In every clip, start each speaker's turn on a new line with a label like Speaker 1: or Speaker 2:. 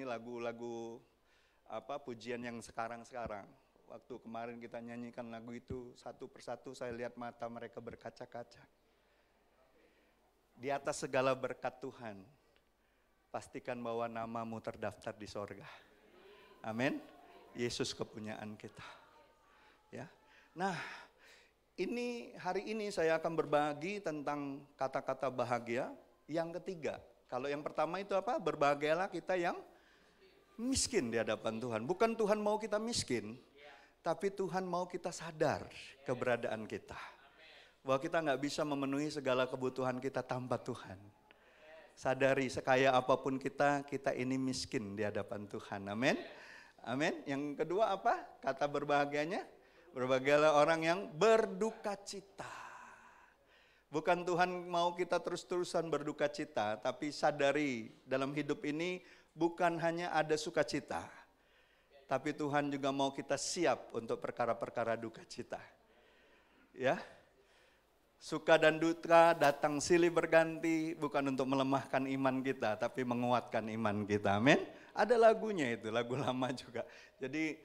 Speaker 1: lagu-lagu pujian yang sekarang-sekarang. Waktu kemarin kita nyanyikan lagu itu, satu persatu saya lihat mata mereka berkaca-kaca. Di atas segala berkat Tuhan, pastikan bahwa namamu terdaftar di sorga. Amin. Yesus kepunyaan kita. Ya. Nah, hari ini saya akan berbagi tentang kata-kata bahagia yang ketiga. Kalau yang pertama itu apa? Berbahagialah kita yang miskin di hadapan Tuhan. Bukan Tuhan mau kita miskin, tapi Tuhan mau kita sadar keberadaan kita. Bahwa kita nggak bisa memenuhi segala kebutuhan kita tanpa Tuhan. Sadari sekaya apapun kita ini miskin di hadapan Tuhan. Amin. Amin. Yang kedua apa? Kata berbahagianya? Berbahagialah orang yang berduka cita. Bukan Tuhan mau kita terus-terusan berduka cita, tapi sadari dalam hidup ini bukan hanya ada sukacita, tapi Tuhan juga mau kita siap untuk perkara-perkara duka cita. Ya, suka dan duka datang silih berganti, bukan untuk melemahkan iman kita, tapi menguatkan iman kita. Amin. Ada lagunya itu, lagu lama juga. Jadi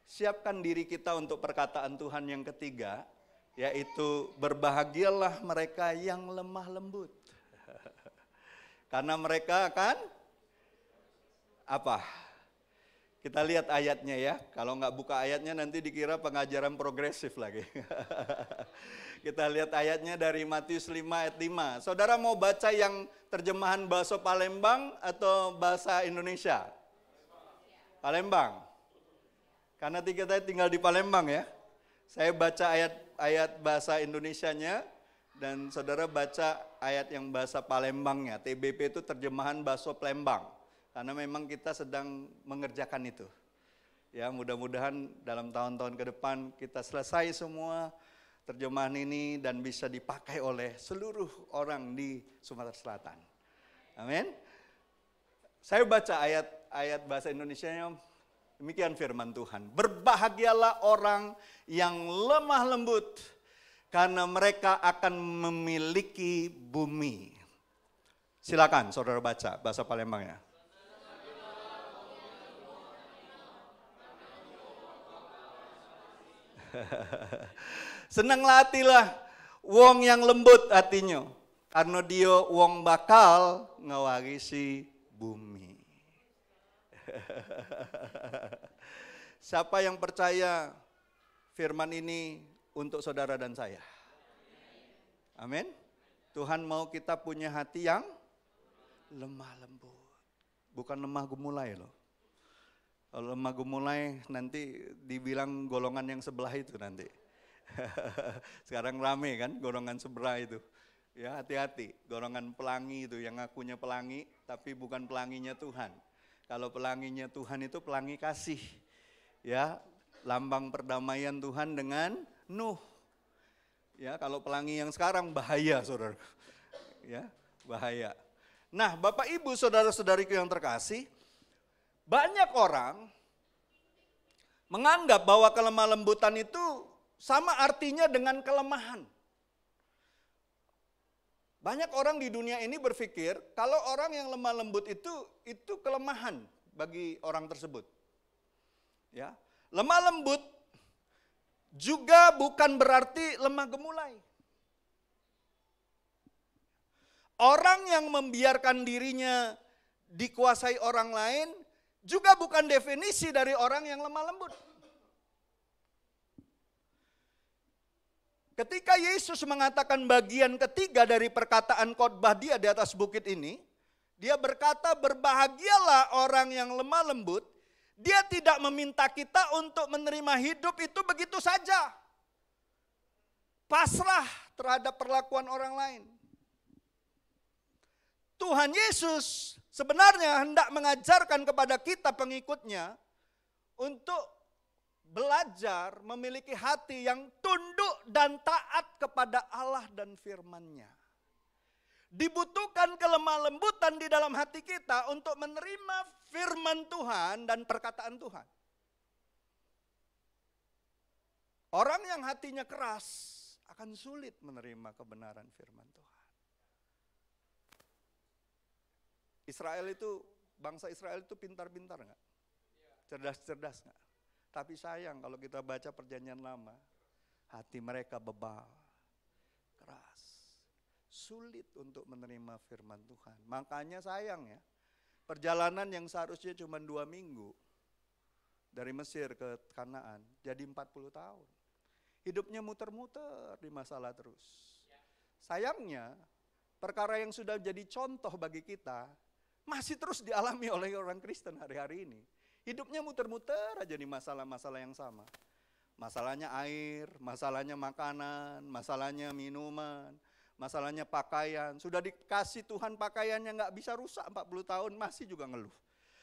Speaker 1: siapkan diri kita untuk perkataan Tuhan yang ketiga, yaitu berbahagialah mereka yang lemah lembut. Karena mereka akan apa? Kita lihat ayatnya ya. Kalau nggak buka ayatnya nanti dikira pengajaran progresif lagi. Kita lihat ayatnya dari Matius 5 ayat 5. Saudara mau baca yang terjemahan bahasa Palembang atau bahasa Indonesia? Palembang. Karena kita tinggal di Palembang ya. Saya baca ayat bahasa Indonesianya dan saudara baca ayat yang bahasa Palembangnya. TBP itu terjemahan bahasa Palembang. Karena memang kita sedang mengerjakan itu. Ya, mudah-mudahan dalam tahun-tahun ke depan kita selesai semua terjemahan ini dan bisa dipakai oleh seluruh orang di Sumatera Selatan. Amin. Saya baca ayat bahasa Indonesianya. Demikian firman Tuhan. Berbahagialah orang yang lemah lembut, karena mereka akan memiliki bumi. Silakan saudara baca bahasa Palembangnya. Senanglah hatilah wong yang lembut hatinya, karena dia wong bakal ngewarisi bumi. Siapa yang percaya firman ini untuk saudara dan saya? Amin. Tuhan mau kita punya hati yang lemah lembut. Bukan lemah gemulai loh. Kalau lemah gemulai nanti dibilang golongan yang sebelah itu nanti. Sekarang rame kan golongan sebelah itu. Ya, hati-hati, golongan pelangi itu yang ngakunya pelangi tapi bukan pelanginya Tuhan. Kalau pelanginya Tuhan itu pelangi kasih. Ya, lambang perdamaian Tuhan dengan Nuh. Ya, kalau pelangi yang sekarang bahaya, Saudara. Ya, bahaya. Nah, Bapak Ibu, saudara-saudariku yang terkasih, banyak orang menganggap bahwa kelemah lembutan itu sama artinya dengan kelemahan. Banyak orang di dunia ini berpikir kalau orang yang lemah lembut itu kelemahan bagi orang tersebut. Ya, lemah lembut juga bukan berarti lemah gemulai. Orang yang membiarkan dirinya dikuasai orang lain juga bukan definisi dari orang yang lemah lembut. Ketika Yesus mengatakan bagian ketiga dari perkataan khotbah dia di atas bukit ini, dia berkata berbahagialah orang yang lemah lembut. Dia tidak meminta kita untuk menerima hidup itu begitu saja. Pasrah terhadap perlakuan orang lain. Tuhan Yesus sebenarnya hendak mengajarkan kepada kita pengikutnya untuk belajar memiliki hati yang tunduk dan taat kepada Allah dan firman-Nya. Dibutuhkan kelemah lembutan di dalam hati kita untuk menerima firman Tuhan dan perkataan Tuhan. Orang yang hatinya keras akan sulit menerima kebenaran firman Tuhan. Israel itu bangsa Israel itu pintar-pintar nggak? Cerdas-cerdas nggak? Tapi sayang kalau kita baca perjanjian lama, hati mereka bebal, keras, sulit untuk menerima firman Tuhan. Makanya sayang ya, perjalanan yang seharusnya cuma 2 minggu, dari Mesir ke Kanaan, jadi 40 tahun. Hidupnya muter-muter di masalah terus. Sayangnya, perkara yang sudah jadi contoh bagi kita, masih terus dialami oleh orang Kristen hari-hari ini. Hidupnya muter-muter aja di masalah-masalah yang sama. Masalahnya air, masalahnya makanan, masalahnya minuman, masalahnya pakaian. Sudah dikasih Tuhan pakaiannya nggak bisa rusak 40 tahun, masih juga ngeluh.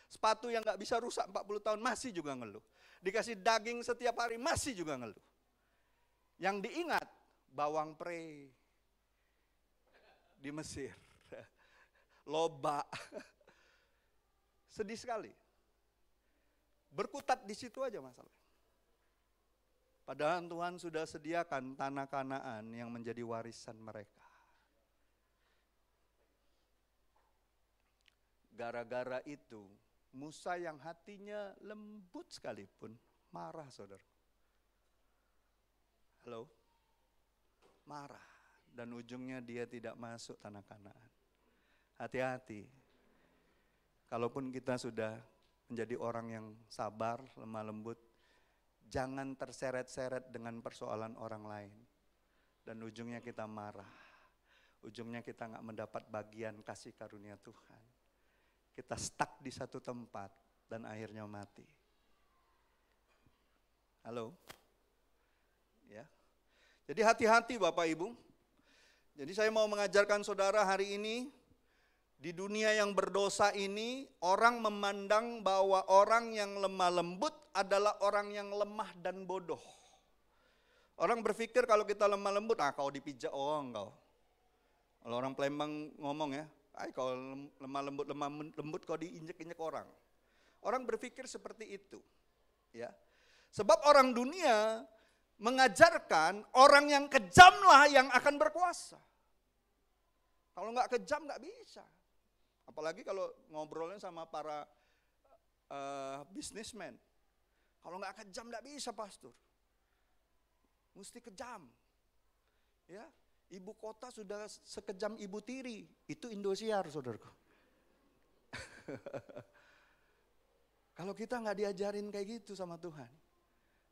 Speaker 1: Sepatu yang nggak bisa rusak 40 tahun, masih juga ngeluh. Dikasih daging setiap hari, masih juga ngeluh. Yang diingat, bawang pre di Mesir. Loba. Sedih sekali. Berkutat di situ aja masalah. Padahal Tuhan sudah sediakan tanah Kanaan yang menjadi warisan mereka. Gara-gara itu, Musa yang hatinya lembut sekalipun marah, saudara. Halo? Marah. Dan ujungnya dia tidak masuk tanah Kanaan. Hati-hati. Kalaupun kita sudah menjadi orang yang sabar, lemah lembut, jangan terseret-seret dengan persoalan orang lain. Dan ujungnya kita marah. Ujungnya kita nggak mendapat bagian kasih karunia Tuhan. Kita stuck di satu tempat dan akhirnya mati. Halo? Ya. Jadi hati-hati Bapak Ibu. Jadi saya mau mengajarkan saudara hari ini, di dunia yang berdosa ini, orang memandang bahwa orang yang lemah lembut adalah orang yang lemah dan bodoh. Orang berpikir kalau kita lemah lembut, kau dipijak engkau. Kalau orang Palembang ngomong ya, kalau lemah lembut kau diinjek-injek orang. Orang berpikir seperti itu. Ya. Sebab orang dunia mengajarkan orang yang kejamlah yang akan berkuasa. Kalau nggak kejam nggak bisa. Apalagi kalau ngobrolnya sama para businessman. Kalau nggak kejam nggak bisa pastor. Mesti kejam. Ya, ibu kota sudah sekejam ibu tiri. Itu Indosiar, saudaraku. Kalau kita nggak diajarin kayak gitu sama Tuhan.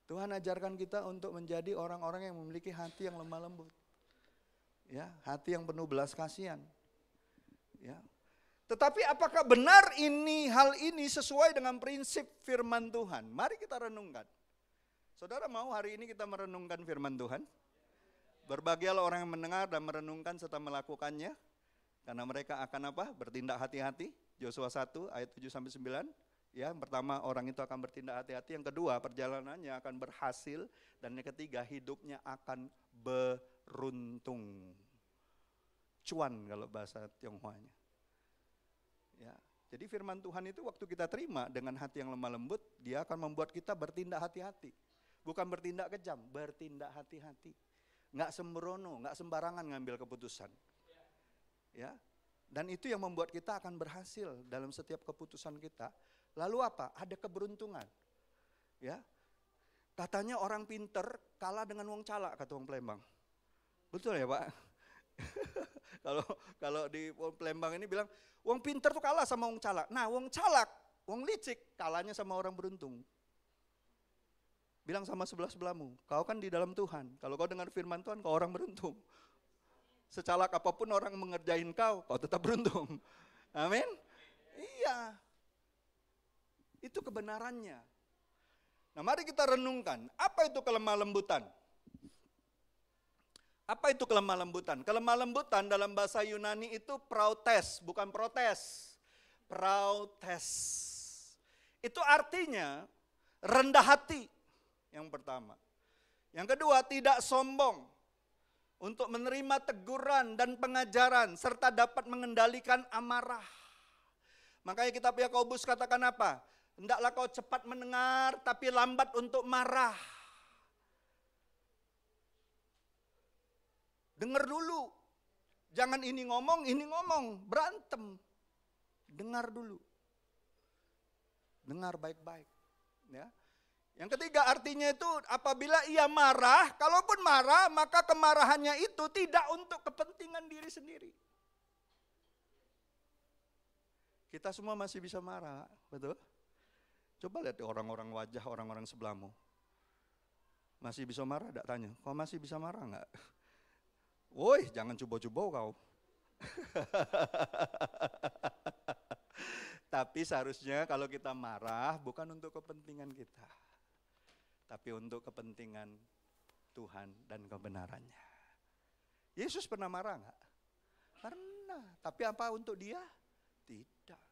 Speaker 1: Tuhan ajarkan kita untuk menjadi orang-orang yang memiliki hati yang lemah lembut. Ya, hati yang penuh belas kasihan. Ya. Tetapi apakah benar hal ini sesuai dengan prinsip firman Tuhan? Mari kita renungkan. Saudara mau hari ini kita merenungkan firman Tuhan? Berbahagialah orang yang mendengar dan merenungkan serta melakukannya. Karena mereka akan apa? Bertindak hati-hati. Yosua 1 ayat 7-9. Ya, yang pertama orang itu akan bertindak hati-hati. Yang kedua perjalanannya akan berhasil. Dan yang ketiga hidupnya akan beruntung. Cuan kalau bahasa Tionghoanya. Ya, jadi firman Tuhan itu waktu kita terima dengan hati yang lemah lembut, dia akan membuat kita bertindak hati-hati. Bukan bertindak kejam, bertindak hati-hati. Nggak sembrono, nggak sembarangan ngambil keputusan. Ya, dan itu yang membuat kita akan berhasil dalam setiap keputusan kita. Lalu apa? Ada keberuntungan. Ya, katanya orang pinter kalah dengan wong calak, kata wong Palembang. Betul ya Pak? Kalau di Palembang ini bilang, wong pinter tuh kalah sama wong calak. Nah wong calak, wong licik kalahnya sama orang beruntung. Bilang sama sebelah-sebelahmu, kau kan di dalam Tuhan. Kalau kau dengar firman Tuhan, kau orang beruntung. Secalak apapun orang mengerjain kau tetap beruntung. Amin? Iya. Itu kebenarannya. Nah mari kita renungkan, apa itu kelemah lembutan? Apa itu kelemah lembutan? Kelemah lembutan dalam bahasa Yunani itu prautes, bukan protes. Prautes. Itu artinya rendah hati, yang pertama. Yang kedua, tidak sombong untuk menerima teguran dan pengajaran, serta dapat mengendalikan amarah. Makanya kitab Yakobus katakan apa? Hendaklah kau cepat mendengar, tapi lambat untuk marah. Dengar dulu, jangan ini ngomong, berantem. Dengar dulu. Dengar baik-baik. Ya. Yang ketiga artinya itu apabila ia marah, kalaupun marah maka kemarahannya itu tidak untuk kepentingan diri sendiri. Kita semua masih bisa marah, betul? Coba lihat orang-orang wajah orang-orang sebelahmu. Masih bisa marah, tidak tanya. Kau masih bisa marah enggak? Woi, jangan coba-coba kau. Tapi seharusnya kalau kita marah bukan untuk kepentingan kita, tapi untuk kepentingan Tuhan dan kebenarannya. Yesus pernah marah enggak? Pernah. Tapi apa untuk dia? Tidak.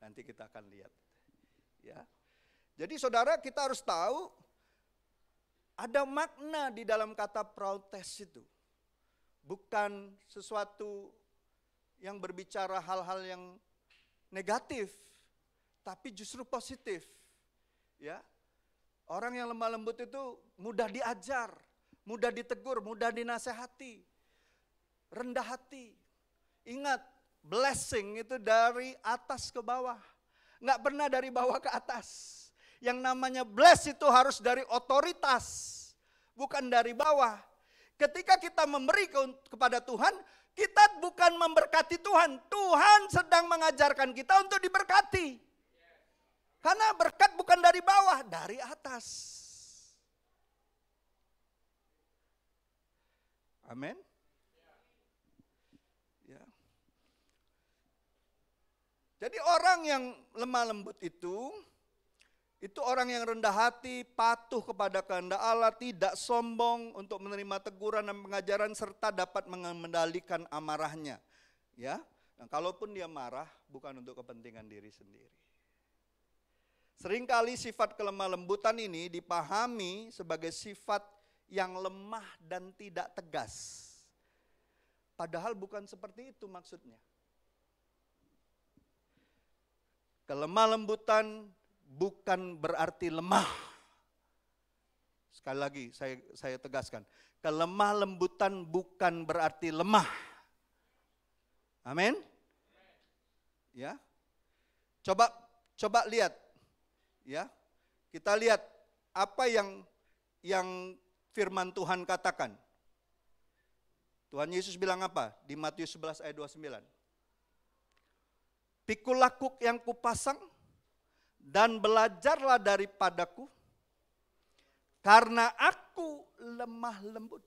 Speaker 1: Nanti kita akan lihat. Ya. Jadi saudara, kita harus tahu ada makna di dalam kata protes itu. Bukan sesuatu yang berbicara hal-hal yang negatif, tapi justru positif. Ya. Orang yang lemah lembut itu mudah diajar, mudah ditegur, mudah dinasehati, rendah hati. Ingat, blessing itu dari atas ke bawah. Enggak pernah dari bawah ke atas. Yang namanya bless itu harus dari otoritas, bukan dari bawah. Ketika kita memberi kepada Tuhan, kita bukan memberkati Tuhan. Tuhan sedang mengajarkan kita untuk diberkati. Karena berkat bukan dari bawah, dari atas. Amin. Ya. Jadi orang yang lemah lembut itu orang yang rendah hati, patuh kepada kehendak Allah, tidak sombong untuk menerima teguran dan pengajaran serta dapat mengendalikan amarahnya. Ya. Nah, kalaupun dia marah bukan untuk kepentingan diri sendiri. Seringkali sifat kelemah lembutan ini dipahami sebagai sifat yang lemah dan tidak tegas. Padahal bukan seperti itu maksudnya. Kelemah lembutan bukan berarti lemah. Sekali lagi saya tegaskan. Kelemah lembutan bukan berarti lemah. Amin. Ya. Coba lihat. Ya. Kita lihat apa yang firman Tuhan katakan. Tuhan Yesus bilang apa? Di Matius 11 ayat 29. Pikul lakuk yang kupasang dan belajarlah daripadaku, karena aku lemah lembut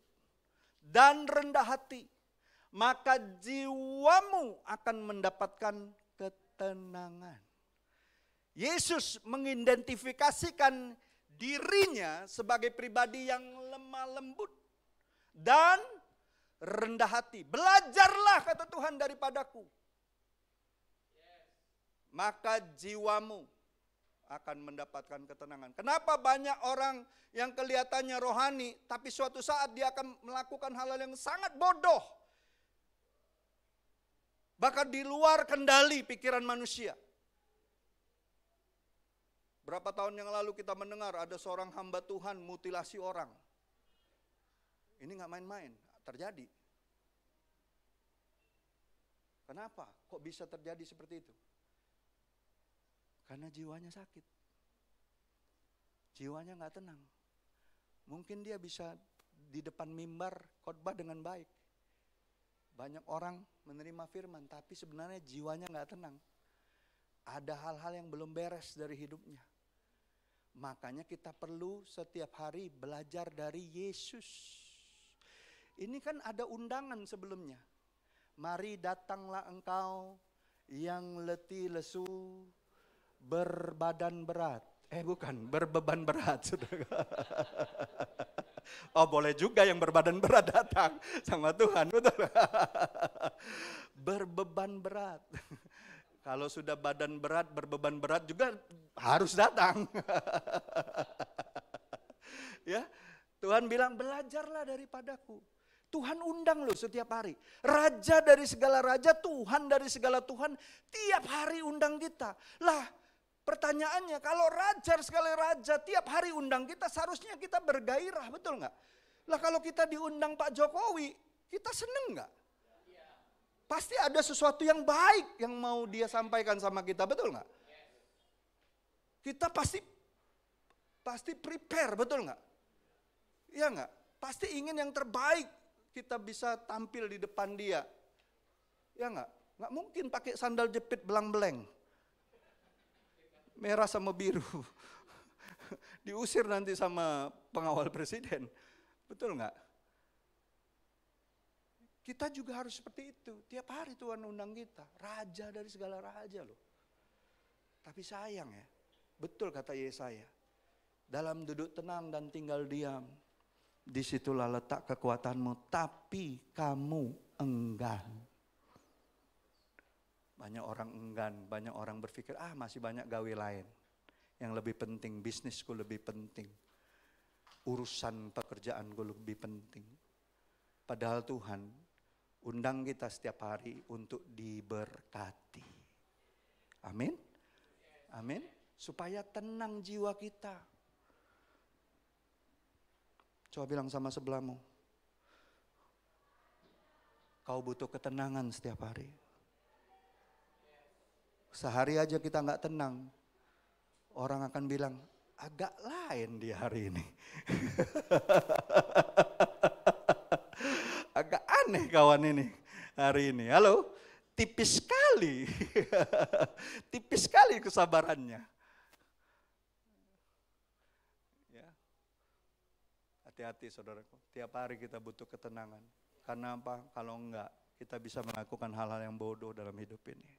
Speaker 1: dan rendah hati, maka jiwamu akan mendapatkan ketenangan. Yesus mengidentifikasikan dirinya sebagai pribadi yang lemah lembut dan rendah hati. Belajarlah, kata Tuhan, daripadaku, maka jiwamu akan mendapatkan ketenangan. Kenapa banyak orang yang kelihatannya rohani, tapi suatu saat dia akan melakukan hal-hal yang sangat bodoh, bahkan di luar kendali pikiran manusia. Berapa tahun yang lalu kita mendengar ada seorang hamba Tuhan mutilasi orang. Ini nggak main-main, terjadi. Kenapa? Kok bisa terjadi seperti itu? Karena jiwanya sakit. Jiwanya nggak tenang. Mungkin dia bisa di depan mimbar khotbah dengan baik. Banyak orang menerima firman, tapi sebenarnya jiwanya nggak tenang. Ada hal-hal yang belum beres dari hidupnya. Makanya kita perlu setiap hari belajar dari Yesus. Ini kan ada undangan sebelumnya. Mari datanglah engkau yang letih lesu, berbadan berat. Bukan, berbeban berat. Oh, boleh juga yang berbadan berat datang sama Tuhan, betul. Berbeban berat. Kalau sudah badan berat, berbeban berat juga harus datang. Ya, Tuhan bilang belajarlah daripadaku. Tuhan undang loh setiap hari. Raja dari segala raja, Tuhan dari segala Tuhan, tiap hari undang kita. Lah, pertanyaannya, kalau raja sekali raja tiap hari undang kita, seharusnya kita bergairah, betul nggak? Lah kalau kita diundang Pak Jokowi, kita seneng nggak? Pasti ada sesuatu yang baik yang mau dia sampaikan sama kita, betul nggak? kita pasti prepare, betul nggak? Iya nggak? Pasti ingin yang terbaik, kita bisa tampil di depan dia. Ya nggak? Nggak mungkin pakai sandal jepit belang-beleng. Merah sama biru. Diusir nanti sama pengawal presiden. Betul nggak? Kita juga harus seperti itu. Tiap hari Tuhan undang kita. Raja dari segala raja loh. Tapi sayang ya. Betul kata Yesaya. Dalam duduk tenang dan tinggal diam. Disitulah letak kekuatanmu. Tapi kamu enggan. Banyak orang enggan. Banyak orang berpikir, masih banyak gawe lain. Yang lebih penting, bisnisku lebih penting. Urusan pekerjaanku lebih penting. Padahal Tuhan undang kita setiap hari untuk diberkati. Amin. Amin. Supaya tenang jiwa kita. Coba bilang sama sebelahmu. Kau butuh ketenangan setiap hari. Sehari aja kita nggak tenang. Orang akan bilang, agak lain dia hari ini. Agak aneh kawan ini hari ini. Halo, tipis sekali. Tipis sekali kesabarannya. Ya. Hati-hati saudaraku, tiap hari kita butuh ketenangan. Karena apa? Kalau enggak, kita bisa melakukan hal-hal yang bodoh dalam hidup ini.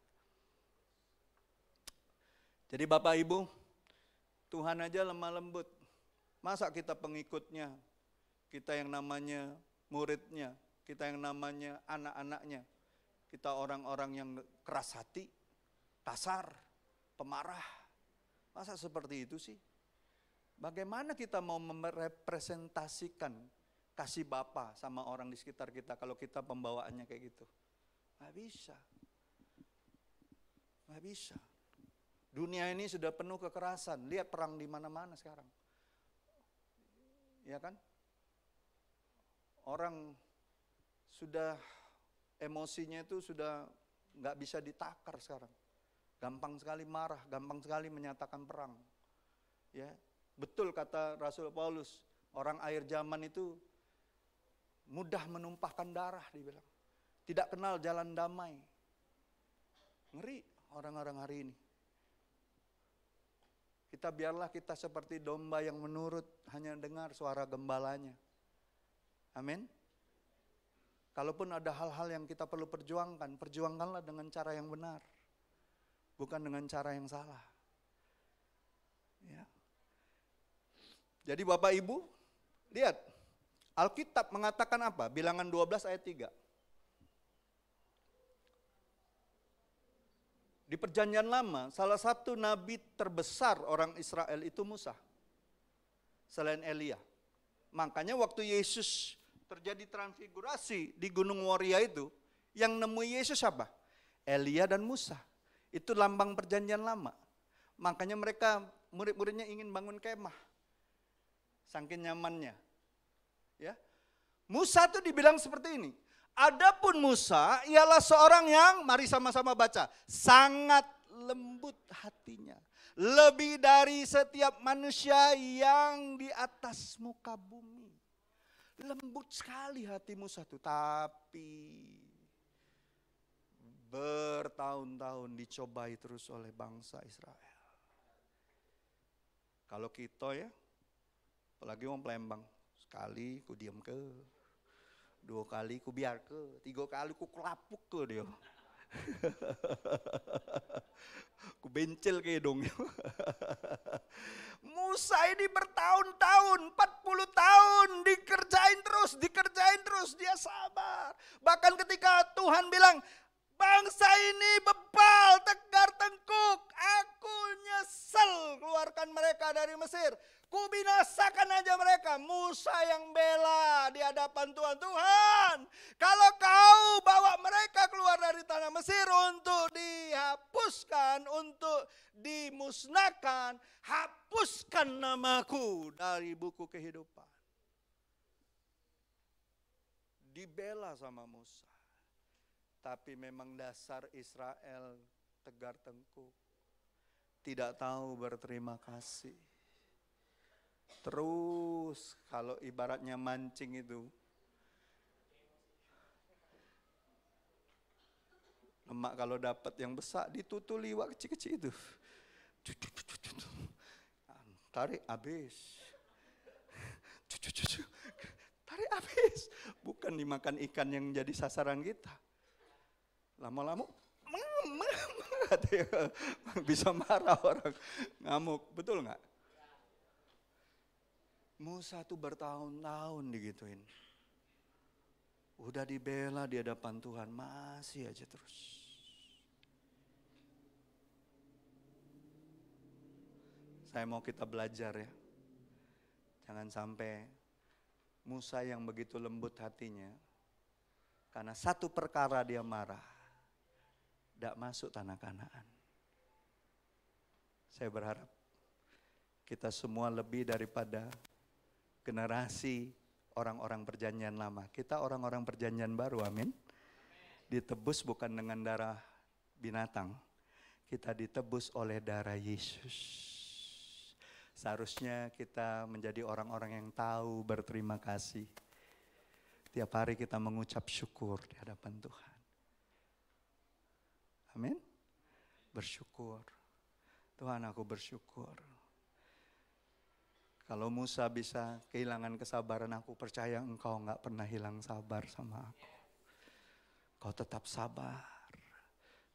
Speaker 1: Jadi Bapak Ibu, Tuhan aja lemah lembut. Masa kita pengikutnya, kita yang namanya muridnya, kita yang namanya anak-anaknya, kita orang-orang yang keras hati, kasar, pemarah. Masa seperti itu sih? Bagaimana kita mau merepresentasikan kasih Bapa sama orang di sekitar kita kalau kita pembawaannya kayak gitu? Nggak bisa. Nggak bisa. Dunia ini sudah penuh kekerasan. Lihat perang di mana-mana sekarang. Ya kan? Orang sudah emosinya itu sudah nggak bisa ditakar sekarang. Gampang sekali marah, gampang sekali menyatakan perang. Ya, betul kata Rasul Paulus, orang akhir zaman itu mudah menumpahkan darah, dibilang. Tidak kenal jalan damai. Ngeri orang-orang hari ini. Biarlah kita seperti domba yang menurut, hanya dengar suara gembalanya. Amin. Kalaupun ada hal-hal yang kita perlu perjuangkan, perjuangkanlah dengan cara yang benar. Bukan dengan cara yang salah. Ya. Jadi Bapak Ibu, lihat. Alkitab mengatakan apa? Bilangan 12 ayat 3. Di perjanjian lama, salah satu nabi terbesar orang Israel itu Musa. Selain Elia. Makanya waktu Yesus terjadi transfigurasi di Gunung Moria itu, yang nemu Yesus siapa? Elia dan Musa. Itu lambang perjanjian lama. Makanya mereka, murid-muridnya ingin bangun kemah. Saking nyamannya. Ya. Musa itu dibilang seperti ini. Adapun Musa ialah seorang yang, mari sama-sama baca, sangat lembut hatinya. Lebih dari setiap manusia yang di atas muka bumi. Lembut sekali hati Musa itu, tapi bertahun-tahun dicobai terus oleh bangsa Israel. Kalau kita ya, apalagi orang Palembang, sekali ku diam ke. 2 kali ku biar ke, 3 kali ku kelapuk ke dia. Ku bencel ke dong. Musa ini bertahun-tahun, 40 tahun dikerjain terus, dia sabar. Bahkan ketika Tuhan bilang, bangsa ini bebal, tegar tengkuk, aku nyesel keluarkan mereka dari Mesir. Ku binasakan aja mereka. Musa yang bela di hadapan Tuhan. Tuhan, kalau kau bawa mereka keluar dari tanah Mesir untuk dihapuskan, untuk dimusnahkan, hapuskan namaku dari buku kehidupan. Dibela sama Musa. Tapi memang dasar Israel tegar tengkuk. tidak tahu berterima kasih. Terus kalau ibaratnya mancing itu, lemak kalau dapat yang besar ditutuli iwak kecil-kecil itu. Tarik habis. Tarik habis. Bukan dimakan ikan yang jadi sasaran kita. Lama-lama bisa marah orang, ngamuk, betul nggak? Musa tuh bertahun-tahun digituin. Udah dibela di hadapan Tuhan, masih aja terus. Saya mau kita belajar ya. Jangan sampai Musa yang begitu lembut hatinya, karena satu perkara dia marah. Tidak masuk tanah Kanaan. Saya berharap kita semua lebih daripada generasi orang-orang perjanjian lama. Kita orang-orang perjanjian baru, amin. Ditebus bukan dengan darah binatang. Kita ditebus oleh darah Yesus. Seharusnya kita menjadi orang-orang yang tahu berterima kasih. Tiap hari kita mengucap syukur di hadapan Tuhan. Amin. Bersyukur. Tuhan, aku bersyukur. Kalau Musa bisa kehilangan kesabaran, aku percaya Engkau enggak pernah hilang sabar sama aku. Kau tetap sabar.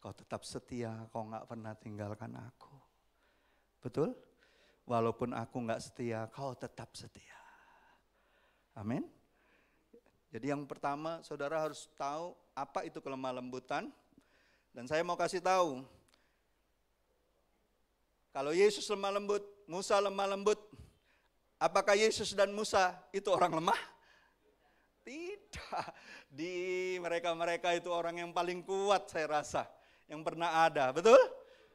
Speaker 1: Kau tetap setia, Kau enggak pernah tinggalkan aku. Betul? Walaupun aku enggak setia, Kau tetap setia. Amin. Jadi yang pertama, saudara harus tahu apa itu kelemah lembutan. Dan saya mau kasih tahu, kalau Yesus lemah lembut, Musa lemah lembut, apakah Yesus dan Musa itu orang lemah? Tidak. Di mereka-mereka itu orang yang paling kuat saya rasa, yang pernah ada. Betul?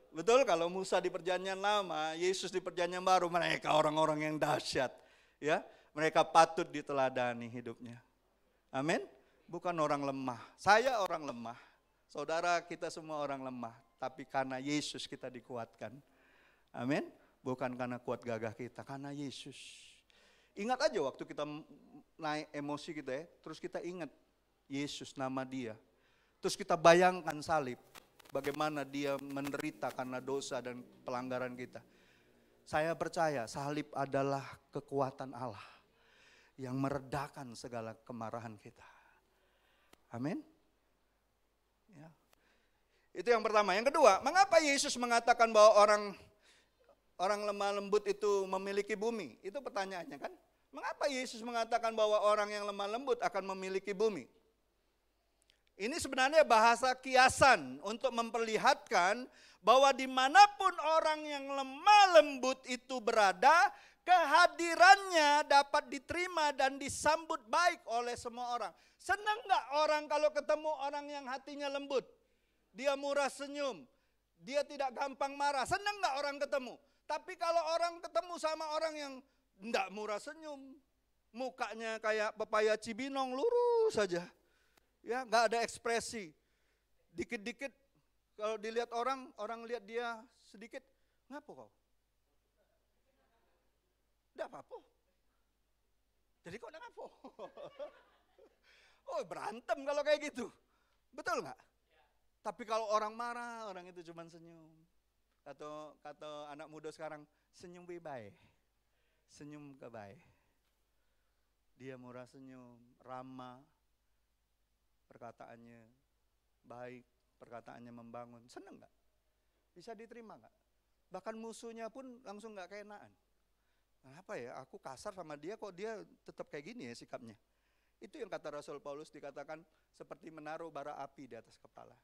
Speaker 1: Betul, kalau Musa di perjanjian lama, Yesus di perjanjian baru, mereka orang-orang yang dahsyat. Ya, mereka patut diteladani hidupnya. Amin? Bukan orang lemah. Saya orang lemah. Saudara, kita semua orang lemah, tapi karena Yesus kita dikuatkan. Amin. Bukan karena kuat gagah kita, karena Yesus. Ingat aja waktu kita naik emosi kita ya, terus kita ingat Yesus nama dia. Terus kita bayangkan salib, bagaimana dia menderita karena dosa dan pelanggaran kita. Saya percaya salib adalah kekuatan Allah yang meredakan segala kemarahan kita. Amin. Ya. Itu yang pertama. Yang kedua, mengapa Yesus mengatakan bahwa orang lemah lembut itu memiliki bumi? Itu pertanyaannya kan. Mengapa Yesus mengatakan bahwa orang yang lemah lembut akan memiliki bumi? Ini sebenarnya bahasa kiasan untuk memperlihatkan bahwa dimanapun orang yang lemah lembut itu berada, kehadirannya dapat diterima dan disambut baik oleh semua orang. Senang gak orang kalau ketemu orang yang hatinya lembut? Dia murah senyum, dia tidak gampang marah. Senang gak orang ketemu? Tapi kalau orang ketemu sama orang yang enggak murah senyum, mukanya kayak pepaya Cibinong, lurus saja. Ya, enggak ada ekspresi. Dikit-dikit kalau dilihat orang lihat dia sedikit, ngapa kau? Enggak apa-apa. Jadi kok enggak apa? Oh, berantem kalau kayak gitu. Betul enggak? Tapi kalau orang marah, orang itu cuma senyum. Kata anak muda sekarang, senyum bye-bye. Senyum ke baik. Dia murah senyum, ramah, perkataannya baik, perkataannya membangun. Seneng gak? Bisa diterima gak? Bahkan musuhnya pun langsung gak keenaan. Kenapa ya, aku kasar sama dia kok dia tetap kayak gini ya sikapnya. Itu yang kata Rasul Paulus dikatakan seperti menaruh bara api di atas kepala.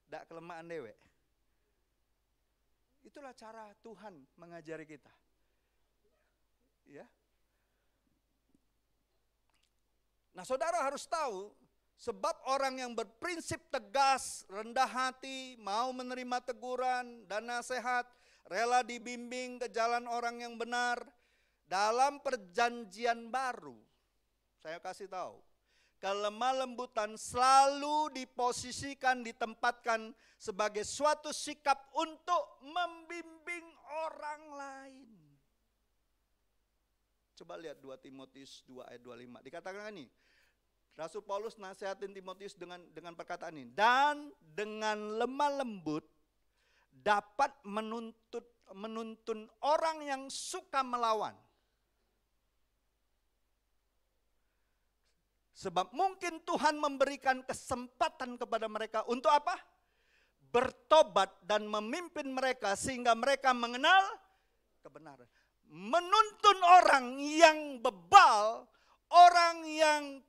Speaker 1: Dak kelemahan dewek. Itulah cara Tuhan mengajari kita. Ya. Nah, saudara harus tahu, sebab orang yang berprinsip tegas, rendah hati, mau menerima teguran dan nasihat, rela dibimbing ke jalan orang yang benar, dalam perjanjian baru, saya kasih tahu, kelemah lembutan selalu diposisikan, ditempatkan sebagai suatu sikap untuk membimbing orang lain. Coba lihat 2 Timotius 2 ayat 25. Dikatakan ini, Rasul Paulus nasihatin Timotius dengan perkataan ini. Dan dengan lemah lembut dapat menuntun orang yang suka melawan. Sebab mungkin Tuhan memberikan kesempatan kepada mereka untuk apa? Bertobat dan memimpin mereka sehingga mereka mengenal kebenaran. Menuntun orang yang bebal, orang yang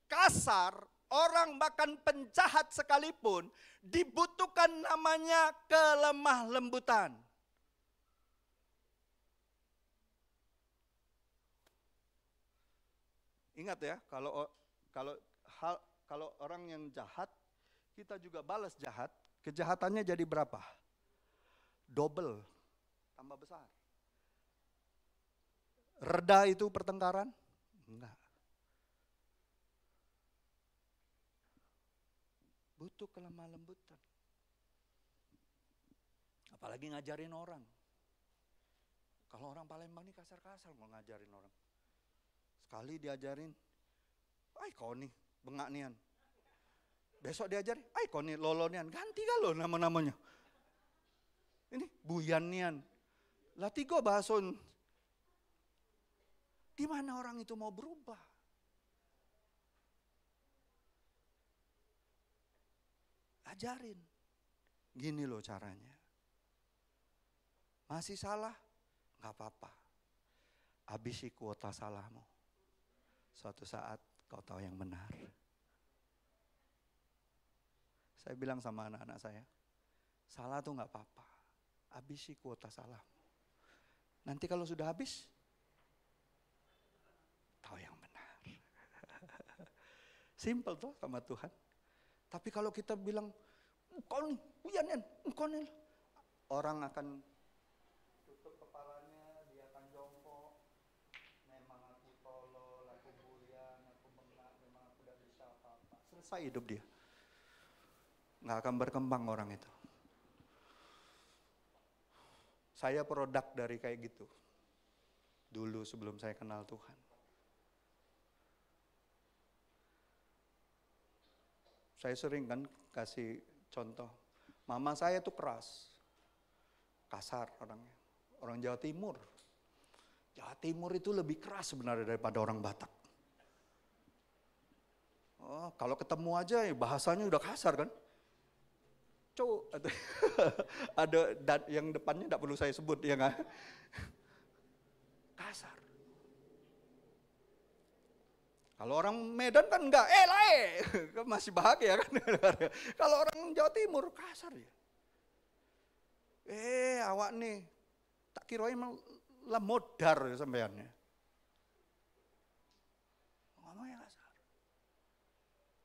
Speaker 1: kasar, orang bahkan penjahat sekalipun, dibutuhkan namanya kelemah lembutan. Ingat ya, kalau orang yang jahat, kita juga balas jahat, kejahatannya jadi berapa? Double, tambah besar. Reda itu pertengkaran? Enggak. Butuh kelemah lembutan. Apalagi ngajarin orang. Kalau orang Palembang ini kasar-kasar mau ngajarin orang. Sekali diajarin, ay kau nih bengak nian. Besok diajarin, ay kau nih lolonian. Ganti kalau nama-namanya. Ini buyan nian. Lah tiga bahason. Gimana orang itu mau berubah? Ajarin. Gini loh caranya. Masih salah? Gak apa-apa. Habisi kuota salahmu. Suatu saat kau tahu yang benar. Saya bilang sama anak-anak saya, salah tuh gak apa-apa. Habisi kuota salahmu. Nanti kalau sudah habis, tahu yang benar. Simple tuh sama Tuhan. Tapi kalau kita bilang, engkau nih, uyan, engkau nih. Orang akan tutup kepalanya, dia akan jongkok. Memang aku tolol, aku burian, aku bengak, memang aku tidak bisa apa-apa. Selesai hidup dia. Nggak akan berkembang orang itu. Saya produk dari kayak gitu. Dulu sebelum saya kenal Tuhan. Saya sering kan kasih contoh. Mama saya tuh keras. Kasar orangnya. Orang Jawa Timur. Jawa Timur itu lebih keras sebenarnya daripada orang Batak. Oh, kalau ketemu aja ya bahasanya udah kasar kan. Ada yang depannya tidak perlu saya sebut ya kan. Kasar. Kalau orang Medan kan enggak, masih bahagia kan. Kalau orang Jawa Timur kasar ya. Awak nih, tak kira emang lah modar ya sampeannya. Ngomongnya kasar.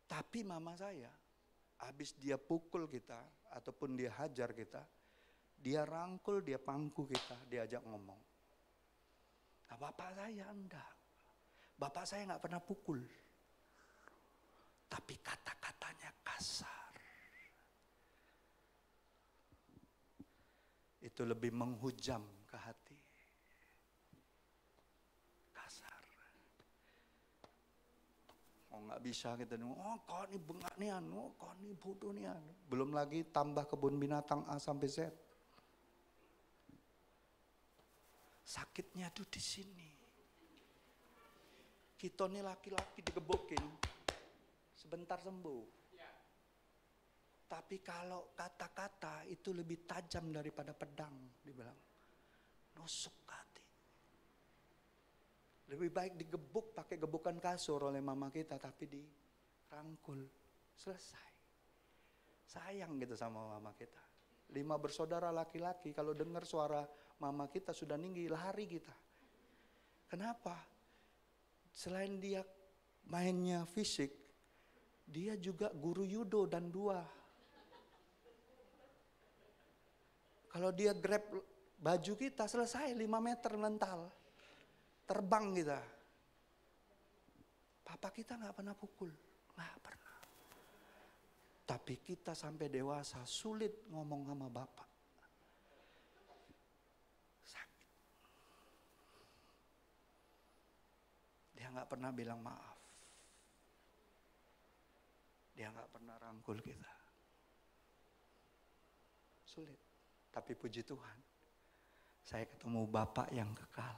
Speaker 1: Tapi mama saya, habis dia pukul kita, ataupun dia hajar kita, dia rangkul, dia pangku kita, diajak ngomong. Nah, bapak saya enggak. Bapak saya nggak pernah pukul, tapi kata-katanya kasar. Itu lebih menghujam ke hati. Kasar. Oh nggak bisa kita, oh kau ini bengak nian, oh kau ini bodoh nian. Belum lagi tambah kebun binatang A sampai Z. Sakitnya tuh di sini. Kita nih laki-laki digebokin, sebentar sembuh. Tapi kalau kata-kata itu lebih tajam daripada pedang, dibilang. Nusuk hati. Lebih baik digebuk pakai gebukan kasur oleh mama kita, tapi dirangkul. Selesai. Sayang gitu sama mama kita. 5 bersaudara laki-laki, kalau dengar suara mama kita sudah tinggi, lari kita. Kenapa? Selain dia mainnya fisik, dia juga guru judo dan 2. Kalau dia grab baju kita, selesai 5 meter mental. Terbang kita. Papa kita gak pernah pukul. Gak pernah. Tapi kita sampai dewasa sulit ngomong sama bapak. Dia nggak pernah bilang maaf. Dia nggak pernah rangkul kita. Sulit. Tapi puji Tuhan, saya ketemu Bapa yang kekal.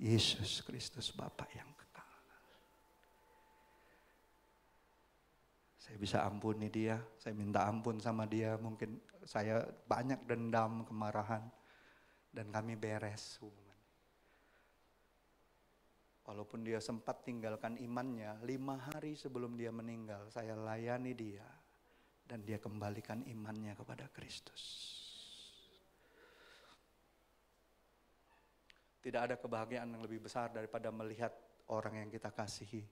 Speaker 1: Yesus Kristus Bapa yang kekal. Saya bisa ampuni dia, saya minta ampun sama dia. Mungkin saya banyak dendam, kemarahan. Dan kami beres hubungan. Walaupun dia sempat tinggalkan imannya, 5 hari sebelum dia meninggal, saya layani dia. Dan dia kembalikan imannya kepada Kristus. Tidak ada kebahagiaan yang lebih besar daripada melihat orang yang kita kasihi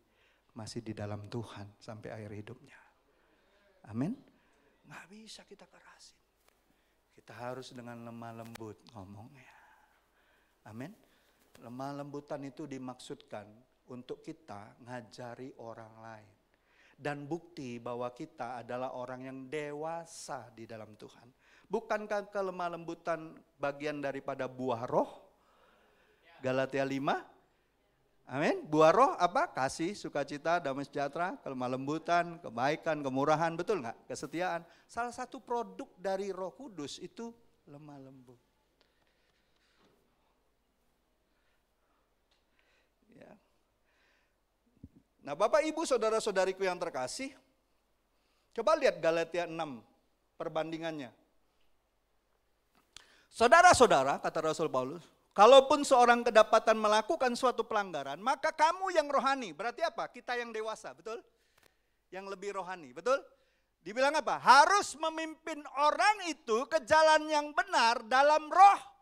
Speaker 1: masih di dalam Tuhan sampai akhir hidupnya. Amin. Nggak bisa kita kerasin. Kita harus dengan lemah lembut ngomongnya. Amin. Lemah lembutan itu dimaksudkan untuk kita ngajari orang lain. Dan bukti bahwa kita adalah orang yang dewasa di dalam Tuhan. Bukankah kelemah lembutan bagian daripada buah roh? Galatia 5. Amin. Buah roh apa? Kasih, sukacita, damai sejahtera, kelemah lembutan, kebaikan, kemurahan. Betul nggak? Kesetiaan. Salah satu produk dari Roh Kudus itu lemah lembut. Ya. Nah, Bapak Ibu saudara-saudariku yang terkasih, coba lihat Galatia 6 perbandingannya. Saudara-saudara, kata Rasul Paulus, kalaupun seorang kedapatan melakukan suatu pelanggaran, maka kamu yang rohani, berarti apa? Kita yang dewasa, betul? Yang lebih rohani, betul? Dibilang apa? Harus memimpin orang itu ke jalan yang benar dalam roh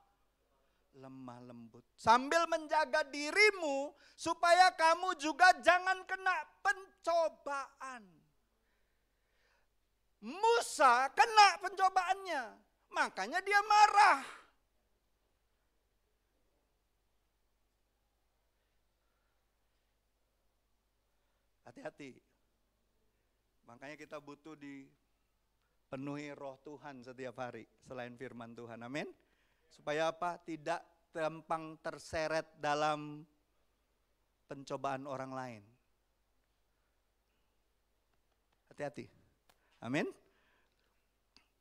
Speaker 1: lemah lembut. Sambil menjaga dirimu supaya kamu juga jangan kena pencobaan. Musa kena pencobaannya, makanya dia marah. Hati-hati. Makanya kita butuh dipenuhi roh Tuhan setiap hari selain firman Tuhan. Amin. Supaya apa? Tidak gampang terseret dalam pencobaan orang lain. Hati-hati. Amin.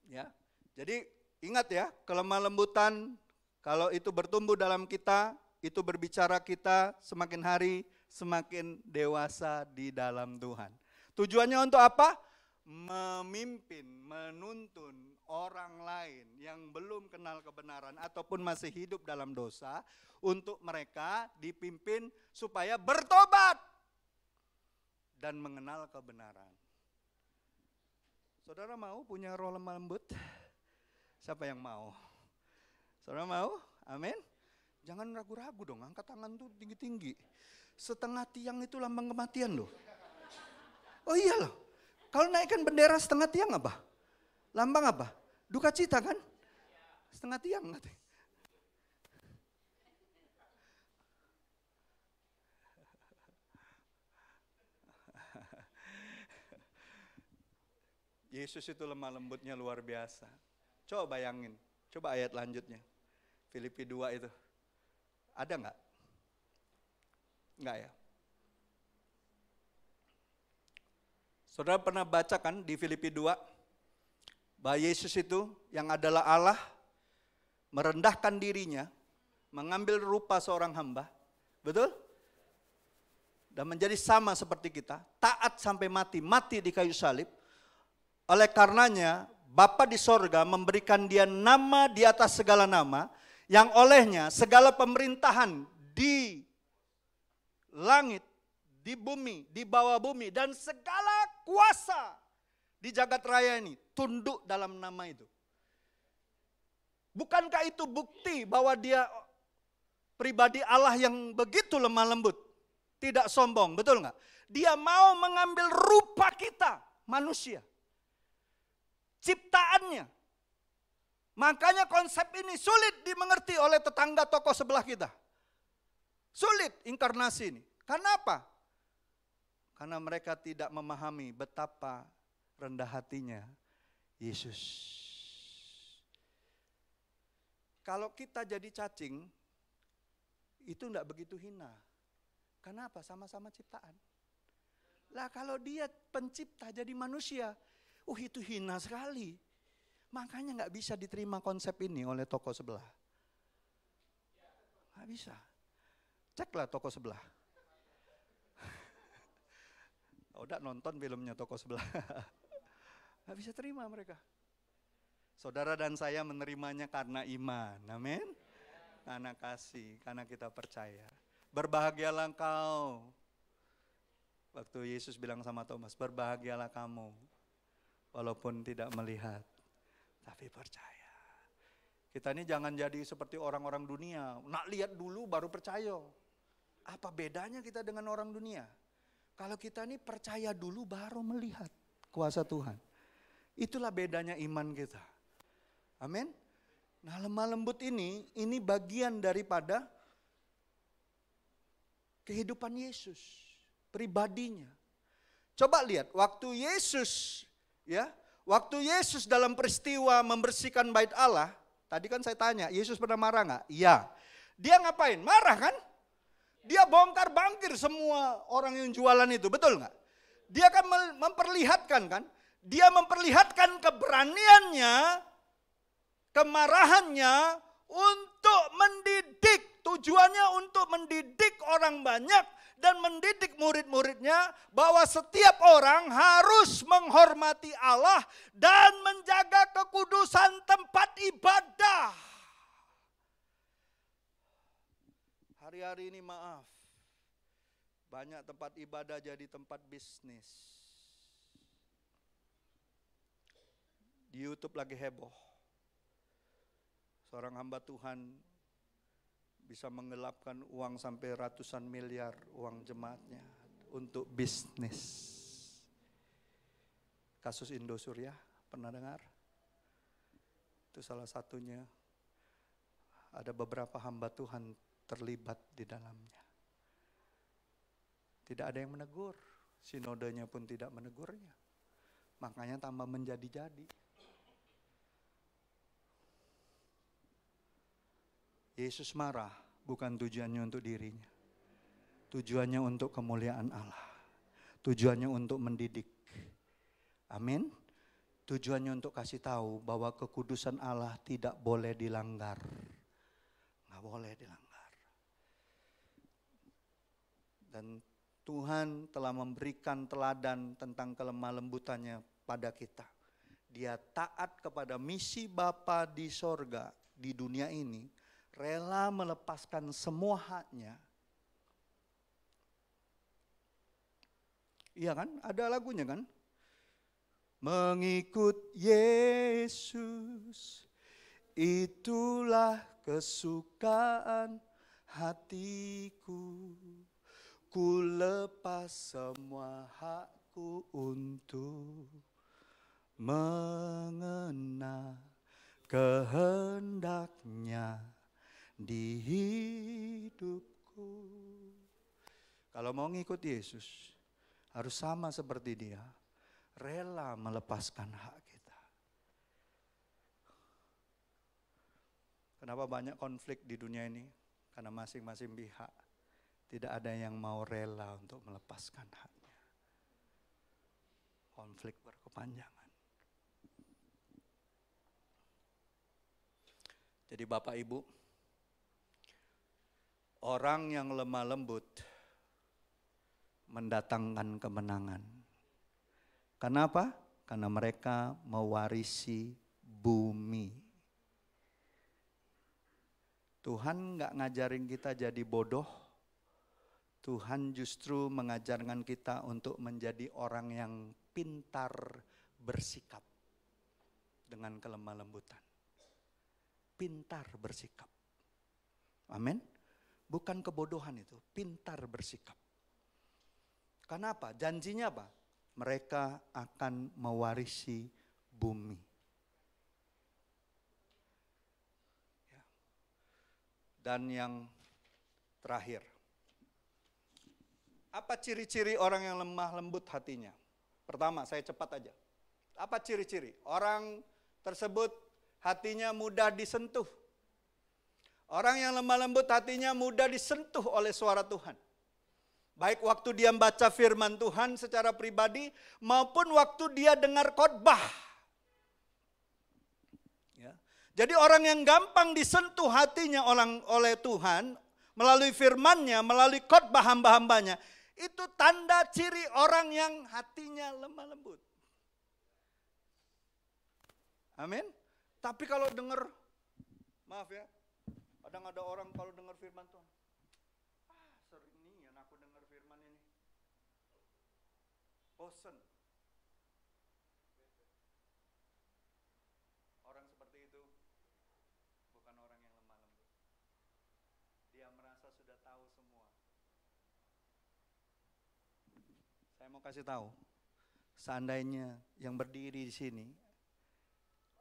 Speaker 1: Ya. Jadi ingat ya, kelemah lembutan kalau itu bertumbuh dalam kita, itu berbicara kita semakin hari semakin dewasa di dalam Tuhan. Tujuannya untuk apa? Memimpin, menuntun orang lain yang belum kenal kebenaran ataupun masih hidup dalam dosa untuk mereka dipimpin supaya bertobat dan mengenal kebenaran. Saudara mau punya roh lemah lembut? Siapa yang mau? Saudara mau? Amin. Jangan ragu-ragu dong, angkat tangan tuh tinggi-tinggi. Setengah tiang itu lambang kematian loh. Oh iya loh. Kalau naikkan bendera setengah tiang apa? Lambang apa? Duka cita kan? Setengah tiang. Yesus itu lemah lembutnya luar biasa. Coba bayangin. Coba ayat lanjutnya. Filipi 2 itu. Ada nggak? Nggak ya? Saudara pernah baca kan di Filipi 2 bahwa Yesus itu yang adalah Allah merendahkan dirinya, mengambil rupa seorang hamba, betul? Dan menjadi sama seperti kita, taat sampai mati, mati di kayu salib. Oleh karenanya Bapa di sorga memberikan dia nama di atas segala nama, yang olehnya segala pemerintahan di langit, di bumi, di bawah bumi, dan segala kuasa di jagat raya ini tunduk dalam nama itu. Bukankah itu bukti bahwa dia pribadi Allah yang begitu lemah lembut, tidak sombong, betul nggak? Dia mau mengambil rupa kita, manusia, ciptaannya. Makanya konsep ini sulit dimengerti oleh tetangga tokoh sebelah kita. Sulit inkarnasi ini. Karena apa? Karena mereka tidak memahami betapa rendah hatinya Yesus. Kalau kita jadi cacing, itu tidak begitu hina. Kenapa? Sama-sama ciptaan. Lah kalau dia pencipta jadi manusia, itu hina sekali. Makanya nggak bisa diterima konsep ini oleh toko sebelah. Nggak bisa. Ceklah toko sebelah. Udah nonton filmnya toko sebelah. Nggak bisa terima mereka. Saudara dan saya menerimanya karena iman. Amin. Karena kasih, karena kita percaya. Berbahagialah engkau. Waktu Yesus bilang sama Thomas, berbahagialah kamu. Walaupun tidak melihat, tapi percaya. Kita ini jangan jadi seperti orang-orang dunia. Nak lihat dulu baru percaya. Apa bedanya kita dengan orang dunia? Kalau kita ini percaya dulu baru melihat kuasa Tuhan. Itulah bedanya iman kita. Amin. Nah, lemah lembut ini bagian daripada kehidupan Yesus, pribadinya. Coba lihat waktu Yesus dalam peristiwa membersihkan bait Allah, tadi kan saya tanya, Yesus pernah marah nggak? Iya. Dia ngapain? Marah kan? Dia bongkar bangkir semua orang yang jualan itu, betul nggak? Dia kan memperlihatkan kan? Dia memperlihatkan keberaniannya, kemarahannya untuk mendidik. Tujuannya untuk mendidik orang banyak dan mendidik murid-muridnya bahwa setiap orang harus menghormati Allah dan menjaga kekudusan tempat ibadah. Hari-hari ini maaf, banyak tempat ibadah jadi tempat bisnis. Di YouTube lagi heboh. Seorang hamba Tuhan bisa menggelapkan uang sampai ratusan miliar uang jemaatnya untuk bisnis. Kasus Indosuria, pernah dengar? Itu salah satunya. Ada beberapa hamba Tuhan terlibat di dalamnya. Tidak ada yang menegur, sinodenya pun tidak menegurnya. Makanya tambah menjadi-jadi. Yesus marah bukan tujuannya untuk dirinya. Tujuannya untuk kemuliaan Allah. Tujuannya untuk mendidik. Amin. Tujuannya untuk kasih tahu bahwa kekudusan Allah tidak boleh dilanggar. Nggak boleh dilanggar. Dan Tuhan telah memberikan teladan tentang kelemah lembutannya pada kita. Dia taat kepada misi Bapa di sorga, di dunia ini. Rela melepaskan semua haknya. Iya kan? Ada lagunya kan? Mengikut Yesus, itulah kesukaan hatiku. Ku lepas semua hakku untuk mengenal kehendaknya di hidupku. Kalau mau ngikut Yesus, harus sama seperti dia, rela melepaskan hak kita. Kenapa banyak konflik di dunia ini? Karena masing-masing pihak tidak ada yang mau rela untuk melepaskan haknya. Konflik berkepanjangan. Jadi Bapak Ibu, orang yang lemah lembut mendatangkan kemenangan. Kenapa? Karena mereka mewarisi bumi. Tuhan nggak ngajarin kita jadi bodoh. Tuhan justru mengajarkan kita untuk menjadi orang yang pintar bersikap dengan kelemah lembutan. Pintar bersikap. Amin. Bukan kebodohan itu, pintar bersikap. Kenapa? Janjinya apa? Mereka akan mewarisi bumi. Dan yang terakhir, apa ciri-ciri orang yang lemah lembut hatinya? Pertama, saya cepat aja. Apa ciri-ciri? Orang tersebut hatinya mudah disentuh. Orang yang lemah lembut hatinya mudah disentuh oleh suara Tuhan. Baik waktu dia membaca firman Tuhan secara pribadi maupun waktu dia dengar khotbah. Ya. Jadi orang yang gampang disentuh hatinya oleh Tuhan melalui firman-Nya, melalui khotbah hamba-hambanya, itu tanda ciri orang yang hatinya lemah lembut. Amin. Tapi kalau dengar, maaf ya, kadang ada orang kalau dengar firman Tuhan, sering nih aku dengar firman ini, bosan. Orang seperti itu bukan orang yang lemah lembut. Dia merasa sudah tahu semua. Saya mau kasih tahu, seandainya yang berdiri di sini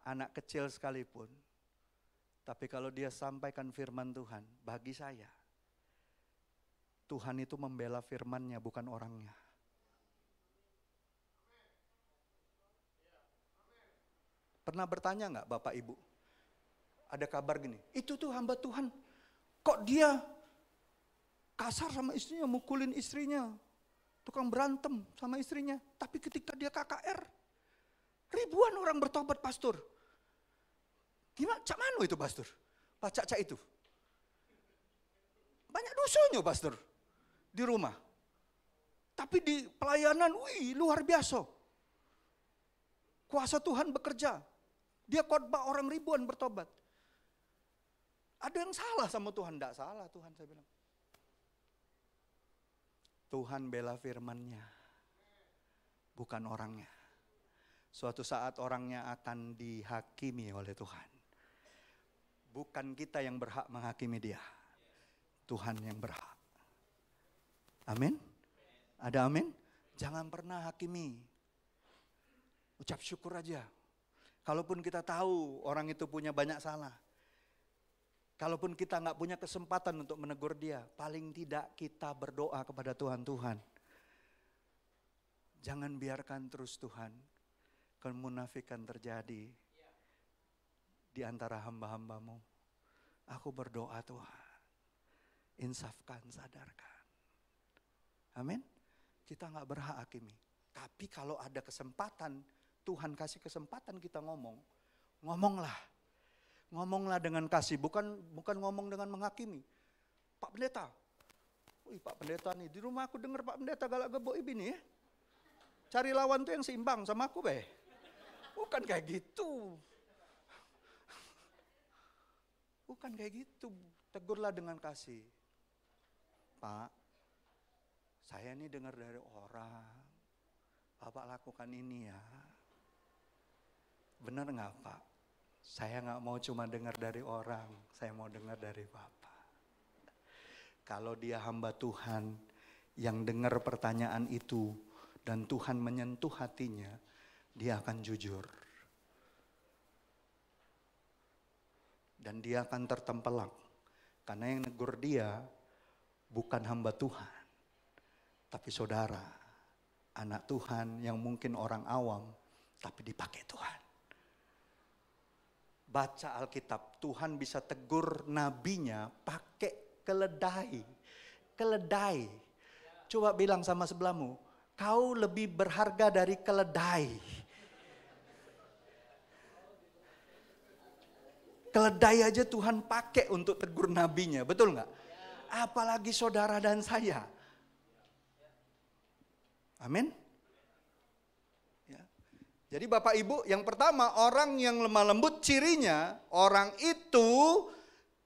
Speaker 1: anak kecil sekalipun, tapi kalau dia sampaikan firman Tuhan, bagi saya, Tuhan itu membela firman-Nya bukan orangnya. Pernah bertanya enggak Bapak Ibu? Ada kabar gini, itu tuh hamba Tuhan, kok dia kasar sama istrinya, mukulin istrinya, tukang berantem sama istrinya, tapi ketika dia KKR, ribuan orang bertobat pastor. Gimana? Cak mano itu pastor? Pak Cak itu. Banyak dosanya pastor di rumah. Tapi di pelayanan, luar biasa. Kuasa Tuhan bekerja. Dia khotbah orang ribuan bertobat. Ada yang salah sama Tuhan? Tidak salah Tuhan, saya bilang. Tuhan bela firman-Nya, bukan orangnya. Suatu saat orangnya akan dihakimi oleh Tuhan. Bukan kita yang berhak menghakimi dia. Tuhan yang berhak. Amin? Ada amin? Jangan pernah hakimi. Ucap syukur aja. Kalaupun kita tahu orang itu punya banyak salah. Kalaupun kita nggak punya kesempatan untuk menegur dia, paling tidak kita berdoa kepada Tuhan. Tuhan, jangan biarkan terus Tuhan kemunafikan terjadi di antara hamba-hambamu. Aku berdoa Tuhan, insafkan, sadarkan. Amin. Kita nggak berhak hakimi. Tapi kalau ada kesempatan, Tuhan kasih kesempatan kita ngomong, ngomonglah. Ngomonglah dengan kasih, bukan ngomong dengan menghakimi. Pak Pendeta, Pak Pendeta nih, di rumah aku dengar Pak Pendeta galak gebok ini ya. Cari lawan tuh yang seimbang sama aku be. Bukan kayak gitu. Bukan kayak gitu. Tegurlah dengan kasih. Pak, saya ini dengar dari orang, Bapak lakukan ini ya. Benar nggak Pak? Saya nggak mau cuma dengar dari orang, saya mau dengar dari Bapak. Kalau dia hamba Tuhan yang dengar pertanyaan itu dan Tuhan menyentuh hatinya, dia akan jujur. Dan dia akan tertempelak. Karena yang negur dia bukan hamba Tuhan, tapi saudara, anak Tuhan yang mungkin orang awam, tapi dipakai Tuhan. Baca Alkitab, Tuhan bisa tegur nabinya pakai keledai. Keledai. Coba bilang sama sebelahmu, kau lebih berharga dari keledai. Keledai aja Tuhan pakai untuk tegur nabinya, betul nggak? Apalagi saudara dan saya. Amin. Jadi Bapak Ibu, yang pertama orang yang lemah lembut cirinya, orang itu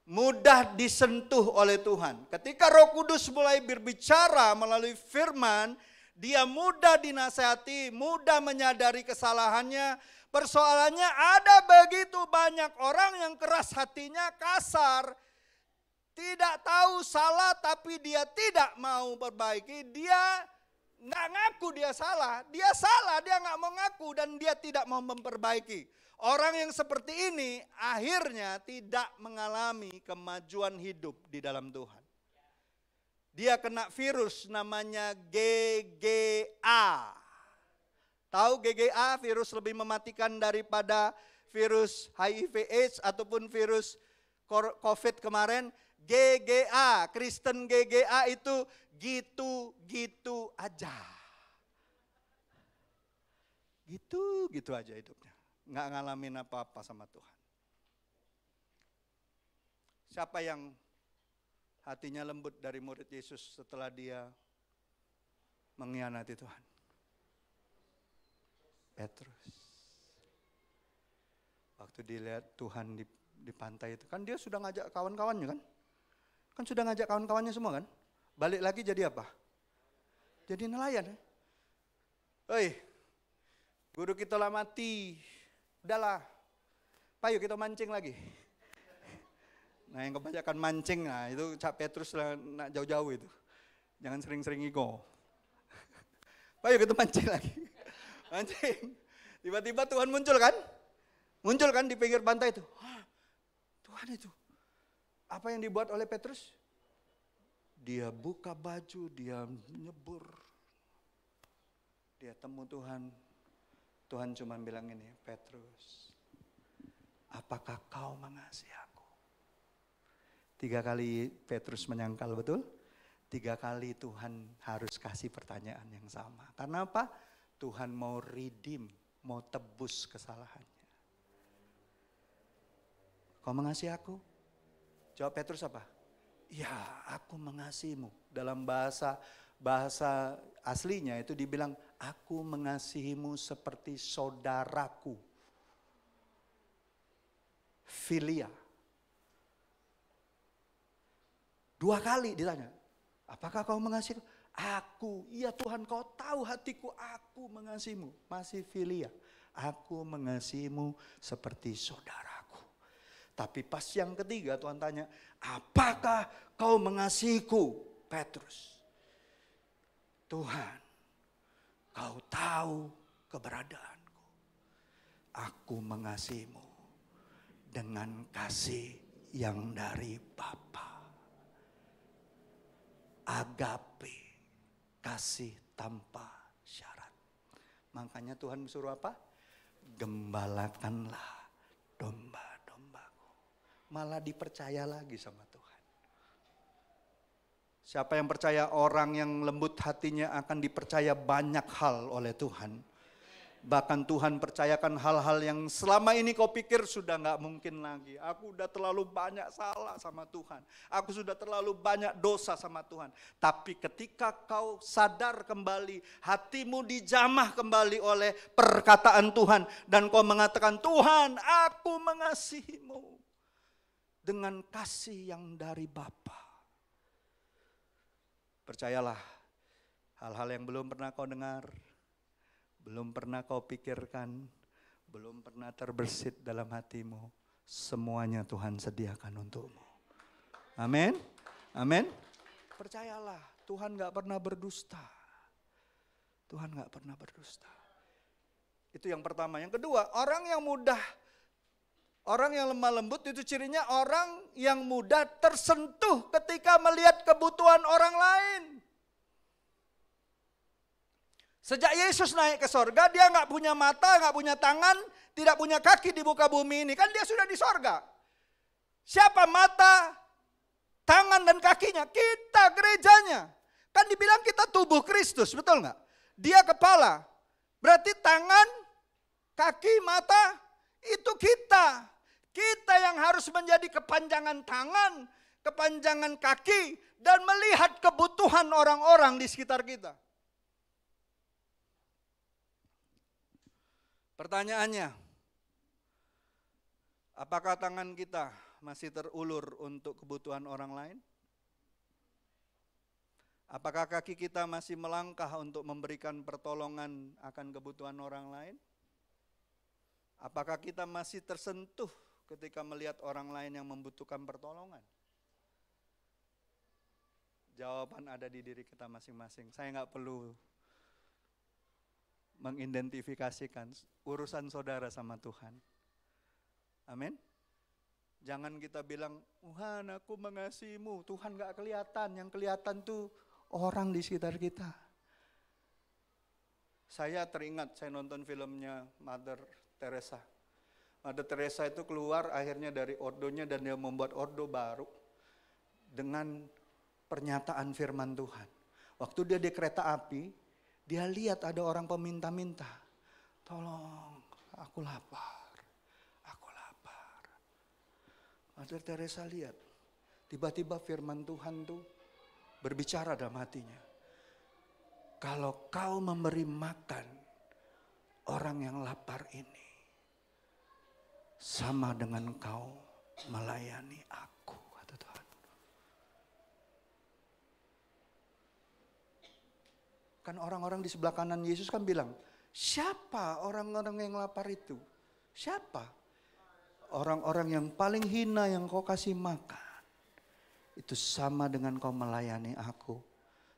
Speaker 1: mudah disentuh oleh Tuhan. Ketika Roh Kudus mulai berbicara melalui firman, dia mudah dinasihati, mudah menyadari kesalahannya. Persoalannya ada begitu banyak orang yang keras hatinya, kasar, tidak tahu salah tapi dia tidak mau perbaiki, dia nggak ngaku dia salah, dia nggak mau ngaku dan dia tidak mau memperbaiki. Orang yang seperti ini akhirnya tidak mengalami kemajuan hidup di dalam Tuhan. Dia kena virus namanya GGA. Tahu GGA, virus lebih mematikan daripada virus HIV/AIDS ataupun virus COVID kemarin. GGA, Kristen GGA itu gitu-gitu aja. Gitu-gitu aja hidupnya. Nggak ngalamin apa-apa sama Tuhan. Siapa yang hatinya lembut dari murid Yesus setelah dia mengkhianati Tuhan? Petrus. Waktu dilihat Tuhan di pantai itu, kan dia sudah ngajak kawan-kawannya kan? Kan sudah ngajak kawan-kawannya semua kan? Balik lagi jadi apa? Jadi nelayan. Hei, guru kita lah mati. Udahlah, payo kita mancing lagi. Nah yang kebanyakan mancing, nah itu Cak Petrus lah nak jauh-jauh itu. Jangan sering-sering ego. Payo kita mancing lagi. Mancing. Tiba-tiba Tuhan muncul kan? Muncul kan di pinggir pantai itu. Tuhan itu. Apa yang dibuat oleh Petrus? Dia buka baju, dia nyebur. Dia temu Tuhan. Tuhan cuma bilang ini, Petrus, apakah kau mengasihi aku? 3 kali Petrus menyangkal, betul? 3 kali Tuhan harus kasih pertanyaan yang sama. Karena apa? Tuhan mau redeem, mau tebus kesalahannya. Kau mengasihi aku? Jawab Petrus apa? Ya, aku mengasihimu. Dalam bahasa aslinya itu dibilang, aku mengasihimu seperti saudaraku. Filia. 2 kali ditanya, apakah kau mengasihiku? Aku, iya Tuhan kau tahu hatiku, aku mengasihimu. Masih filia. Aku mengasihimu seperti saudaraku. Tapi pas yang ketiga Tuhan tanya, apakah kau mengasihiku, Petrus? Tuhan, kau tahu keberadaanku. Aku mengasihimu dengan kasih yang dari Bapa. Agape, kasih tanpa syarat. Makanya Tuhan suruh apa? Gembalakanlah domba-dombaku. Malah dipercaya lagi sama Tuhan. Siapa yang percaya orang yang lembut hatinya akan dipercaya banyak hal oleh Tuhan. Bahkan Tuhan percayakan hal-hal yang selama ini kau pikir sudah gak mungkin lagi. Aku udah terlalu banyak salah sama Tuhan. Aku sudah terlalu banyak dosa sama Tuhan. Tapi ketika kau sadar kembali, hatimu dijamah kembali oleh perkataan Tuhan. Dan kau mengatakan, Tuhan aku mengasihimu dengan kasih yang dari Bapa. Percayalah, hal-hal yang belum pernah kau dengar, belum pernah kau pikirkan, belum pernah terbersit dalam hatimu, semuanya Tuhan sediakan untukmu. Amin, amin. Percayalah, Tuhan gak pernah berdusta. Tuhan gak pernah berdusta. Itu yang pertama. Yang kedua, orang yang mudah, orang yang lemah lembut itu cirinya orang yang mudah tersentuh ketika melihat kebutuhan orang lain. Sejak Yesus naik ke sorga, dia gak punya mata, gak punya tangan, tidak punya kaki di muka bumi ini. Kan dia sudah di sorga. Siapa mata, tangan dan kakinya? Kita, gerejanya. Kan dibilang kita tubuh Kristus, betul gak? Dia kepala. Berarti tangan, kaki, mata, itu kita. Kita yang harus menjadi kepanjangan tangan, kepanjangan kaki, dan melihat kebutuhan orang-orang di sekitar kita. Pertanyaannya, apakah tangan kita masih terulur untuk kebutuhan orang lain? Apakah kaki kita masih melangkah untuk memberikan pertolongan akan kebutuhan orang lain? Apakah kita masih tersentuh ketika melihat orang lain yang membutuhkan pertolongan? Jawaban ada di diri kita masing-masing. Saya nggak perlu mengidentifikasikan urusan saudara sama Tuhan. Amin. Jangan kita bilang, Tuhan aku mengasihimu. Tuhan gak kelihatan, yang kelihatan tuh orang di sekitar kita. Saya teringat, saya nonton filmnya Mother Teresa. Mother Teresa itu keluar akhirnya dari ordonya dan dia membuat ordo baru. dengan pernyataan firman Tuhan. Waktu dia di kereta api, dia lihat ada orang peminta-minta. Tolong, aku lapar, aku lapar. Mother Teresa lihat, tiba-tiba firman Tuhan tuh berbicara dalam hatinya. Kalau kau memberi makan orang yang lapar ini, sama dengan kau melayani aku, kata Tuhan. Kan orang-orang di sebelah kanan Yesus kan bilang, siapa orang-orang yang lapar itu? Siapa? Orang-orang yang paling hina yang kau kasih makan. Itu sama dengan kau melayani aku.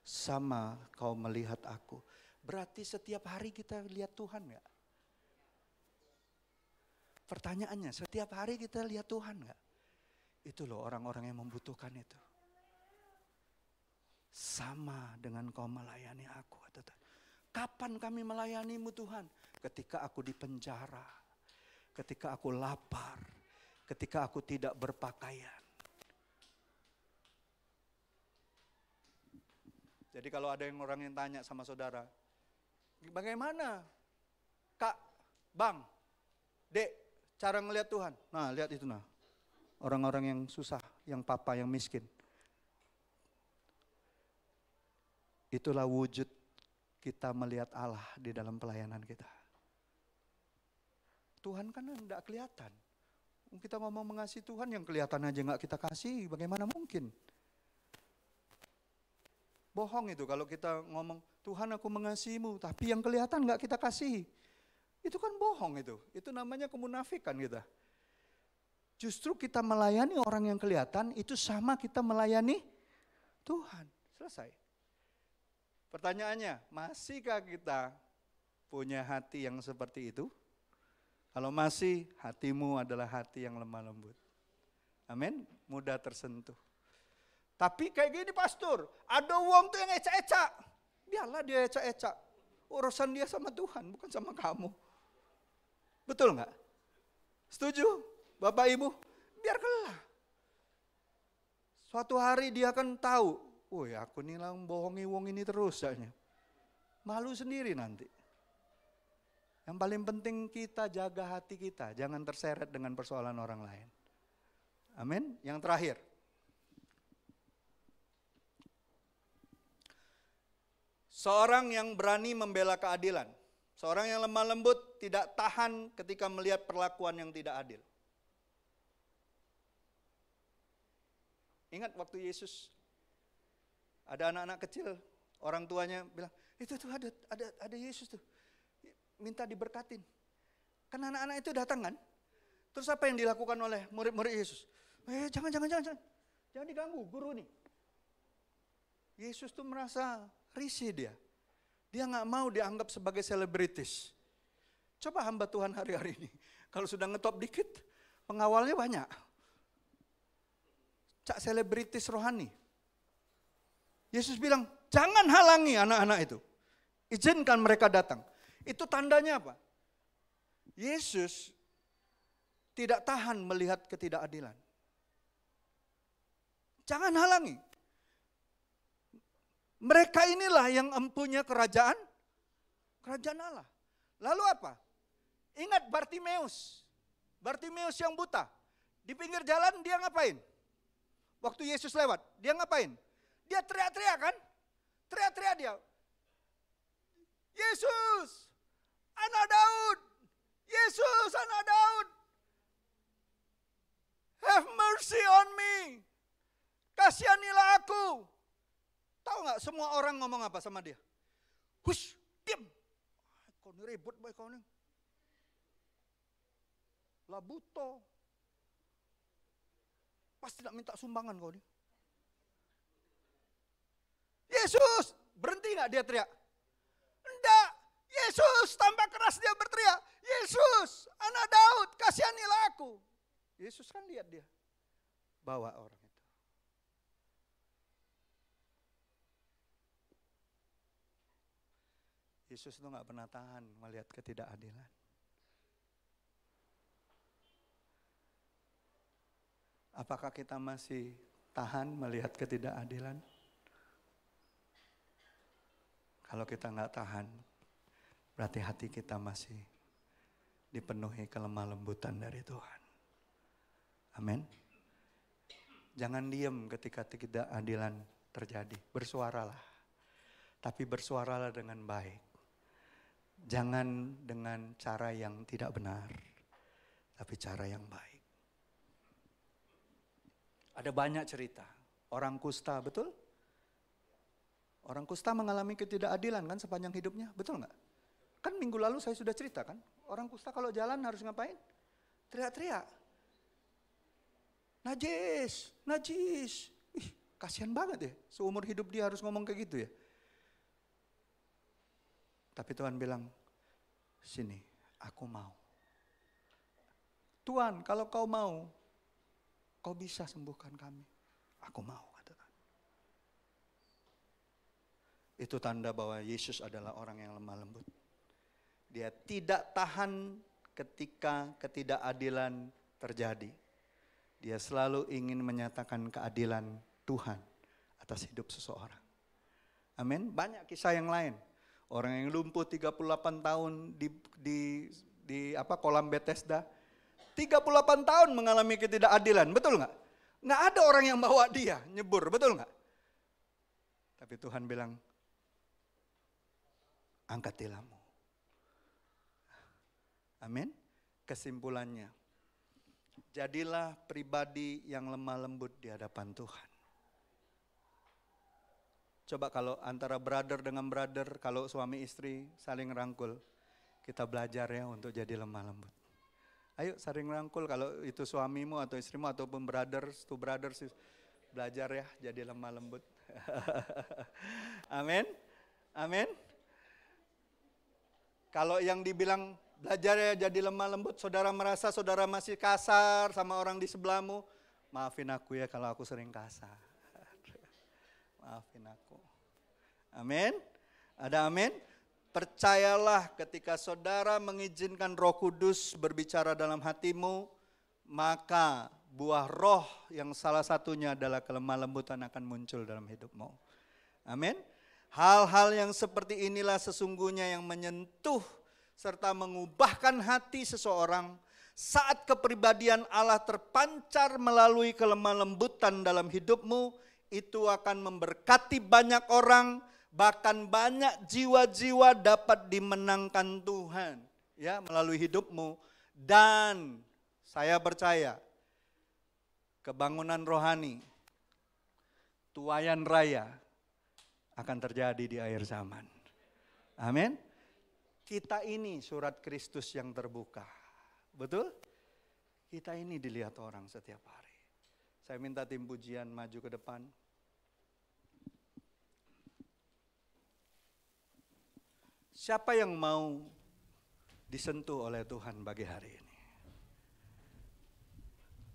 Speaker 1: Sama kau melihat aku. Berarti setiap hari kita lihat Tuhan gak? Pertanyaannya, setiap hari kita lihat Tuhan gak? Itu loh orang-orang yang membutuhkan itu. Sama dengan kau melayani aku. Kapan kami melayanimu Tuhan? Ketika aku di penjara. Ketika aku lapar. Ketika aku tidak berpakaian. Jadi kalau ada orang yang tanya sama saudara, bagaimana Kak, Bang, Dek, cara ngelihat Tuhan? Nah, lihat itu nah. Orang-orang yang susah, yang papa, yang miskin. Itulah wujud kita melihat Allah di dalam pelayanan kita. Tuhan kan tidak kelihatan. Kita ngomong mengasihi Tuhan yang kelihatan aja nggak kita kasih, bagaimana mungkin? Bohong itu kalau kita ngomong, Tuhan aku mengasihimu, tapi yang kelihatan nggak kita kasih. Itu kan bohong itu. Itu namanya kemunafikan kita. Justru kita melayani orang yang kelihatan, itu sama kita melayani Tuhan. Selesai. Pertanyaannya, masihkah kita punya hati yang seperti itu? Kalau masih, hatimu adalah hati yang lemah lembut. Amin, mudah tersentuh. Tapi kayak gini pastor, ada uang tuh yang ecak-ecak. Biarlah dia ecak-ecak. Urusan dia sama Tuhan, bukan sama kamu. Betul nggak? Setuju? Bapak Ibu? Biarkanlah. Suatu hari dia akan tahu, woi aku nih lang bohongi uang ini terus. Malu sendiri nanti. Yang paling penting kita jaga hati kita, jangan terseret dengan persoalan orang lain. Amin. Yang terakhir. Seorang yang berani membela keadilan. Seorang yang lemah lembut tidak tahan ketika melihat perlakuan yang tidak adil. Ingat waktu Yesus, ada anak-anak kecil, orang tuanya bilang, itu tuh ada Yesus tuh, minta diberkatin. Kan anak-anak itu datang kan, terus apa yang dilakukan oleh murid-murid Yesus? Jangan diganggu guru nih. Yesus tuh merasa risih dia. Dia gak mau dianggap sebagai selebritis. Coba hamba Tuhan hari-hari ini. Kalau sudah ngetop dikit, pengawalnya banyak. Cak selebritis rohani. Yesus bilang, jangan halangi anak-anak itu. Izinkan mereka datang. Itu tandanya apa? Yesus tidak tahan melihat ketidakadilan. Jangan halangi. Mereka inilah yang empunya kerajaan Allah. Lalu apa? Ingat Bartimeus. Bartimeus yang buta. Di pinggir jalan dia ngapain? Waktu Yesus lewat, dia ngapain? Dia teriak-teriak kan? Teriak-teriak dia. Yesus, anak Daud. Yesus, anak Daud. Have mercy on me. Kasihanilah aku. Tahu nggak semua orang ngomong apa sama dia? Hush, diam. Kau ini ribut baik kau ini. Lah buto. Pasti tidak minta sumbangan kau ini. Yesus, berhenti nggak dia teriak? Enggak. Yesus, tambah keras dia berteriak. Yesus, anak Daud, kasihanilah aku. Yesus kan lihat dia. Bawa orang itu. Yesus itu gak pernah tahan melihat ketidakadilan. Apakah kita masih tahan melihat ketidakadilan? Kalau kita nggak tahan, berarti hati kita masih dipenuhi kelemah lembutan dari Tuhan. Amin. Jangan diam ketika ketidakadilan terjadi. Bersuaralah. Tapi bersuaralah dengan baik. Jangan dengan cara yang tidak benar, tapi cara yang baik. Ada banyak cerita. Orang kusta, betul? Orang kusta mengalami ketidakadilan kan sepanjang hidupnya, betul nggak? Kan minggu lalu saya sudah cerita kan, orang kusta kalau jalan harus ngapain? Teriak-teriak. Najis, najis. Ih, kasihan banget ya, seumur hidup dia harus ngomong kayak gitu ya. Tapi Tuhan bilang, sini, aku mau. Tuhan, kalau kau mau, kau bisa sembuhkan kami. Aku mau. Itu tanda bahwa Yesus adalah orang yang lemah lembut. Dia tidak tahan ketika ketidakadilan terjadi. Dia selalu ingin menyatakan keadilan Tuhan atas hidup seseorang. Amin. Banyak kisah yang lain. Orang yang lumpuh 38 tahun di kolam Bethesda. 38 tahun mengalami ketidakadilan, betul nggak? Nggak ada orang yang bawa dia nyebur, betul nggak? Tapi Tuhan bilang, angkat tilammu. Amin. Kesimpulannya, jadilah pribadi yang lemah lembut di hadapan Tuhan. Coba kalau antara brother dengan brother, kalau suami istri saling rangkul, kita belajar ya untuk jadi lemah lembut. Ayo saling rangkul, kalau itu suamimu atau istrimu ataupun brothers to brothers, belajar ya jadi lemah lembut. Amin. Amin. Kalau yang dibilang belajar ya jadi lemah lembut, saudara merasa saudara masih kasar sama orang di sebelahmu, maafin aku ya kalau aku sering kasar. Maafin aku. Amin. Ada amin? Percayalah ketika saudara mengizinkan Roh Kudus berbicara dalam hatimu, maka buah roh yang salah satunya adalah kelemah lembutan akan muncul dalam hidupmu. Amin. Hal-hal yang seperti inilah sesungguhnya yang menyentuh serta mengubahkan hati seseorang saat kepribadian Allah terpancar melalui kelemah lembutan dalam hidupmu. Itu akan memberkati banyak orang, bahkan banyak jiwa-jiwa dapat dimenangkan Tuhan ya melalui hidupmu. Dan saya percaya kebangunan rohani, tuaian raya akan terjadi di akhir zaman. Amin. Kita ini surat Kristus yang terbuka. Betul? Kita ini dilihat orang setiap hari. Saya minta tim pujian maju ke depan. Siapa yang mau disentuh oleh Tuhan pagi hari ini?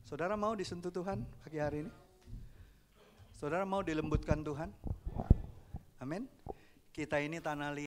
Speaker 1: Saudara mau disentuh Tuhan pagi hari ini? Saudara mau dilembutkan Tuhan? Amin. Kita ini tanah liat.